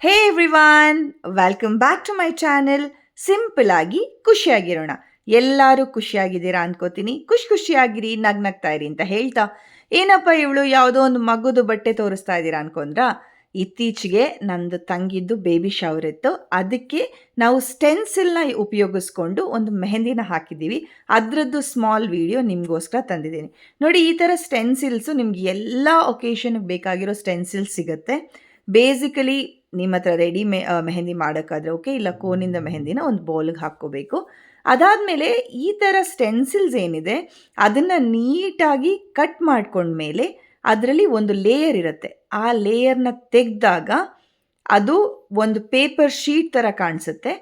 Hey everyone, welcome back to my channel. Simple ಆಗಿ ಖುಷಿಯಾಗಿರೋಣ. ಎಲ್ಲರೂ ಖುಷಿಯಾಗಿದ್ದೀರಾ ಅನ್ಕೋತೀನಿ. ಖುಷಿಯಾಗಿರಿ, ನಗ್ನಗ್ತಾ ಇರಿ ಅಂತ ಹೇಳ್ತಾ, ಏನಪ್ಪ ಇವಳು ಯಾವುದೋ ಒಂದು ಮಗುದು ಬಟ್ಟೆ ತೋರಿಸ್ತಾ ಇದ್ದೀರಾ ಅನ್ಕೊಂಡ್ರ? ಇತ್ತೀಚೆಗೆ ನಂದು ತಂಗಿದ್ದು ಬೇಬಿ ಶವರ್ ಇತ್ತು. ಅದಕ್ಕೆ ನಾವು ಸ್ಟೆನ್ಸಿಲ್ನ ಉಪಯೋಗಿಸ್ಕೊಂಡು ಒಂದು ಮೆಹಂದಿನ ಹಾಕಿದ್ದೀವಿ. ಅದರದ್ದು ಸ್ಮಾಲ್ ವಿಡಿಯೋ ನಿಮಗೋಸ್ಕರ ತಂದಿದ್ದೀನಿ ನೋಡಿ. ಈ ಥರ ಸ್ಟೆನ್ಸಿಲ್ಸು ನಿಮ್ಗೆ ಎಲ್ಲ ಒಕೇಶನ್ಗೆ ಬೇಕಾಗಿರೋ ಸ್ಟೆನ್ಸಿಲ್ಸ್ ಸಿಗುತ್ತೆ. ಬೇಸಿಕಲಿ ನಿಮ್ಮ ಹತ್ರ ರೆಡಿ ಮೆಹಂದಿ ಮಾಡೋಕ್ಕಾದ್ರೆ ಓಕೆ, ಇಲ್ಲ ಕೋನಿಂದ ಮೆಹಂದಿನ ಒಂದು ಬೌಲ್ಗೆ ಹಾಕ್ಕೋಬೇಕು. ಅದಾದಮೇಲೆ ಈ ಥರ ಸ್ಟೆನ್ಸಿಲ್ಸ್ ಏನಿದೆ ಅದನ್ನು ನೀಟಾಗಿ ಕಟ್ ಮಾಡ್ಕೊಂಡ್ಮೇಲೆ ಅದರಲ್ಲಿ ಒಂದು ಲೇಯರ್ ಇರುತ್ತೆ. ಆ ಲೇಯರ್ನ ತೆಗೆದಾಗ ಅದು ಒಂದು ಪೇಪರ್ ಶೀಟ್ ಥರ ಕಾಣಿಸುತ್ತೆ.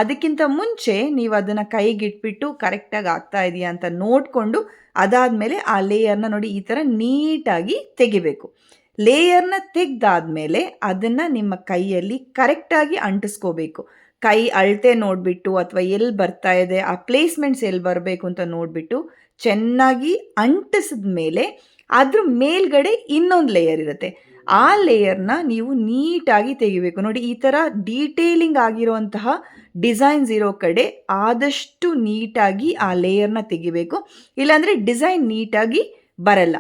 ಅದಕ್ಕಿಂತ ಮುಂಚೆ ನೀವು ಅದನ್ನು ಕೈಗಿಟ್ಬಿಟ್ಟು ಕರೆಕ್ಟಾಗಿ ಆಗ್ತಾ ಇದೆಯಾ ಅಂತ ನೋಡಿಕೊಂಡು ಅದಾದಮೇಲೆ ಆ ಲೇಯರ್ನ ನೋಡಿ ಈ ಥರ ನೀಟಾಗಿ ತೆಗಿಬೇಕು. ಲೇಯರ್ನ ತೆಗೆದಾದ್ಮೇಲೆ ಅದನ್ನು ನಿಮ್ಮ ಕೈಯಲ್ಲಿ ಕರೆಕ್ಟಾಗಿ ಅಂಟಿಸ್ಕೋಬೇಕು. ಕೈ ಅಳತೆ ನೋಡಿಬಿಟ್ಟು ಅಥವಾ ಎಲ್ಲಿ ಬರ್ತಾ ಇದೆ, ಆ ಪ್ಲೇಸ್ಮೆಂಟ್ಸ್ ಎಲ್ಲಿ ಬರಬೇಕು ಅಂತ ನೋಡಿಬಿಟ್ಟು ಚೆನ್ನಾಗಿ ಅಂಟಿಸಿದ ಮೇಲೆ ಅದ್ರ ಮೇಲ್ಗಡೆ ಇನ್ನೊಂದು ಲೇಯರ್ ಇರುತ್ತೆ. ಆ ಲೇಯರ್ನ ನೀವು ನೀಟಾಗಿ ತೆಗಿಬೇಕು. ನೋಡಿ, ಈ ಥರ ಡೀಟೇಲಿಂಗ್ ಆಗಿರುವಂತಹ ಡಿಸೈನ್ಸ್ ಇರೋ ಕಡೆ ಆದಷ್ಟು ನೀಟಾಗಿ ಆ ಲೇಯರ್ನ ತೆಗಿಬೇಕು, ಇಲ್ಲಾಂದರೆ ಡಿಸೈನ್ ನೀಟಾಗಿ ಬರಲ್ಲ.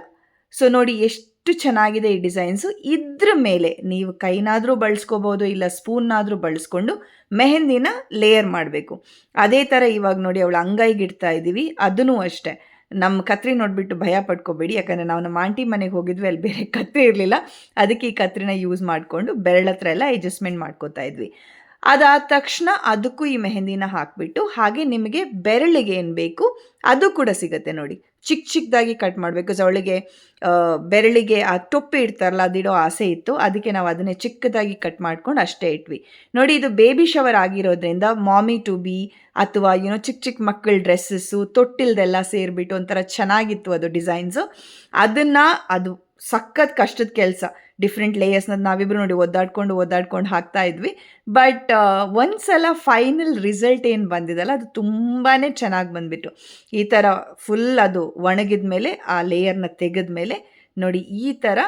ಸೊ ನೋಡಿ ಎಷ್ಟು ಚೆನ್ನಾಗಿದೆ ಈ ಡಿಸೈನ್ಸು. ಇದ್ರ ಮೇಲೆ ನೀವು ಕೈನಾದರೂ ಬಳಸ್ಕೋಬೋದು, ಇಲ್ಲ ಸ್ಪೂನ್ನಾದರೂ ಬಳಸ್ಕೊಂಡು ಮೆಹಂದಿನ ಲೇಯರ್ ಮಾಡಬೇಕು. ಅದೇ ಥರ ಇವಾಗ ನೋಡಿ ಅವಳು ಅಂಗೈಗೆ ಇಡ್ತಾ ಇದ್ದೀವಿ, ಅದೂ ಅಷ್ಟೇ. ನಮ್ಮ ಕತ್ರಿ ನೋಡಿಬಿಟ್ಟು ಭಯ ಪಡ್ಕೋಬೇಡಿ, ಯಾಕಂದರೆ ನಾವು ನಮ್ಮ ಆಂಟಿ ಮನೆಗೆ ಹೋಗಿದ್ವಿ, ಅಲ್ಲಿ ಬೇರೆ ಕತ್ರಿ ಇರಲಿಲ್ಲ. ಅದಕ್ಕೆ ಈ ಕತ್ರಿನ ಯೂಸ್ ಮಾಡಿಕೊಂಡು ಬೆರಳ ಹತ್ರ ಎಲ್ಲ ಅಡ್ಜಸ್ಟ್ಮೆಂಟ್ ಮಾಡ್ಕೋತಾ ಇದ್ವಿ. ಅದಾದ ತಕ್ಷಣ ಅದಕ್ಕೂ ಈ ಮೆಹಂದಿನ ಹಾಕಿಬಿಟ್ಟು, ಹಾಗೆ ನಿಮಗೆ ಬೆರಳಿಗೆ ಏನು ಬೇಕು ಅದು ಕೂಡ ಸಿಗುತ್ತೆ ನೋಡಿ. ಚಿಕ್ಕದಾಗಿ ಕಟ್ ಮಾಡಬೇಕು. ಅವಳಿಗೆ ಬೆರಳಿಗೆ ಆ ಟೊಪ್ಪಿ ಇಡ್ತಾರಲ್ಲ, ಅದಿಡೋ ಆಸೆ ಇತ್ತು. ಅದಕ್ಕೆ ನಾವು ಅದನ್ನೇ ಚಿಕ್ಕದಾಗಿ ಕಟ್ ಮಾಡ್ಕೊಂಡು ಅಷ್ಟೇ ಇಟ್ವಿ ನೋಡಿ. ಇದು ಬೇಬಿ ಶವರ್ ಆಗಿರೋದ್ರಿಂದ ಮಾಮಿ ಟು ಬಿ ಅಥವಾ ಚಿಕ್ಕ ಮಕ್ಕಳ ಡ್ರೆಸ್ಸಸ್ಸು ತೊಟ್ಟಿಲ್ದೆಲ್ಲ ಸೇರಿಬಿಟ್ಟು ಒಂಥರ ಚೆನ್ನಾಗಿತ್ತು ಅದು ಡಿಸೈನ್ಸು. ಅದು ಸಖತ್ ಕಷ್ಟದ ಕೆಲಸ. ಡಿಫ್ರೆಂಟ್ ಲೇಯರ್ಸ್ನ ನಾವಿಬ್ಬರು ನೋಡಿ ಒದ್ದಾಡ್ಕೊಂಡು ಹಾಕ್ತಾ ಇದ್ವಿ. ಬಟ್ ಒಂದ್ಸಲ ಫೈನಲ್ ರಿಸಲ್ಟ್ ಏನು ಬಂದಿದಲ್ಲ ಅದು ತುಂಬಾ ಚೆನ್ನಾಗಿ ಬಂದುಬಿಟ್ಟು, ಈ ಥರ ಫುಲ್ ಅದು ಒಣಗಿದ ಮೇಲೆ ಆ ಲೇಯರ್ನ ತೆಗೆದ ಮೇಲೆ ನೋಡಿ ಈ ಥರ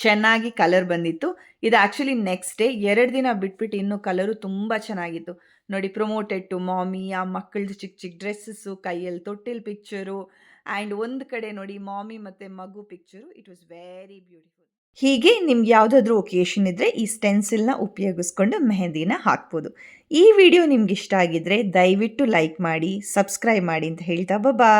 ಚೆನ್ನಾಗಿ ಕಲರ್ ಬಂದಿತ್ತು. ಇದು ಆ್ಯಕ್ಚುಲಿ ನೆಕ್ಸ್ಟ್ ಡೇ 2 ದಿನ ಬಿಟ್ಬಿಟ್ಟು ಇನ್ನೂ ಕಲರು ತುಂಬ ಚೆನ್ನಾಗಿತ್ತು ನೋಡಿ. ಪ್ರೊಮೋಟೆಡ್ ಟು ಮಾಮಿ, ಆ ಮಕ್ಕಳದು ಚಿಕ್ಕ ಡ್ರೆಸ್ಸಸ್ಸು, ಕೈಯಲ್ಲಿ ತೊಟ್ಟಿಲ್ ಪಿಕ್ಚರು, ಆ್ಯಂಡ್ ಒಂದು ಕಡೆ ನೋಡಿ ಮಾಮಿ ಮತ್ತು ಮಗು picture. It was very beautiful. ಹೀಗೆ ನಿಮ್ಗೆ ಯಾವುದಾದ್ರೂ ಒಕೇಶನ್ ಇದ್ದರೆ ಈ ಸ್ಟೆನ್ಸಿಲ್ನ ಉಪಯೋಗಿಸ್ಕೊಂಡು ಮೆಹಂದಿನ ಹಾಕ್ಬೋದು. ಈ ವಿಡಿಯೋ ನಿಮ್ಗೆ ಇಷ್ಟ ಆಗಿದ್ದರೆ ದಯವಿಟ್ಟು ಲೈಕ್ ಮಾಡಿ, ಸಬ್ಸ್ಕ್ರೈಬ್ ಮಾಡಿ ಅಂತ ಹೇಳ್ತಾ ಬಾಯ್.